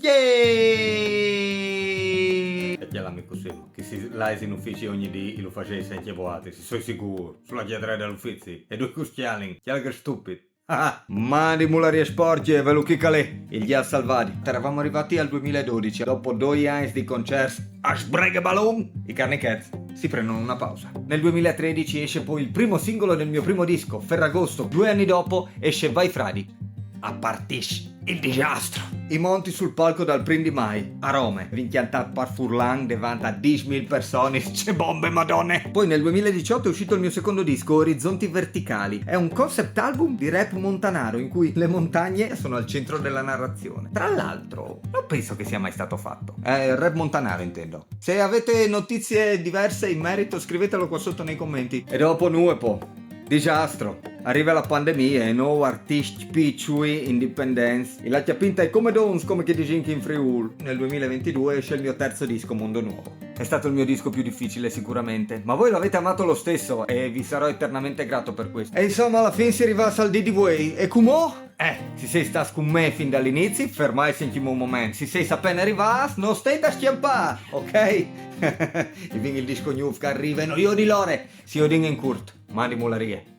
Yeeeeey! E chiamami così, che si laisi in ufficio ogni dì e lo facevi senza vuoti, si sono sicuro, sulla chiedere dall'ufficio, e due cuschiali, chiali che stupid. Ah, ma di mularie sporche, ve lo chicale, e li ha salvati. Eravamo arrivati al 2012, dopo 2 anni di concerti a Sbrega Ballon, i Carnicats si prendono una pausa. Nel 2013 esce poi il primo singolo del mio primo disco, Ferragosto. 2 anni dopo esce Vai Fradi. A partisce il disastro. I monti sul palco dal Primi di Mai a Roma, rinchiantato par Furlan davanti a 10.000 persone, c'è bombe madonne. Poi nel 2018 è uscito il mio secondo disco, Orizzonti Verticali. È un concept album di rap montanaro in cui le montagne sono al centro della narrazione. Tra l'altro, non penso che sia mai stato fatto. Rap montanaro intendo. Se avete notizie diverse in merito scrivetelo qua sotto nei commenti. E dopo Nuepo. Disastro. Arriva la pandemia e nuovo artisti piccoli, independence. E la chiapinta è come Dons, come che dici in Friul. Nel 2022 esce il mio terzo disco, Mondo Nuovo. È stato il mio disco più difficile sicuramente, ma voi l'avete amato lo stesso e vi sarò eternamente grato per questo. E insomma alla fine si arriva al DDW e come? Se sei stato con me fin dall'inizio, fermai sentimo un momento. Se sei appena arrivato, non stai da schiampare, ok? E viene il disco new che arriva e io di lore. Si odin in curt, mani mularie.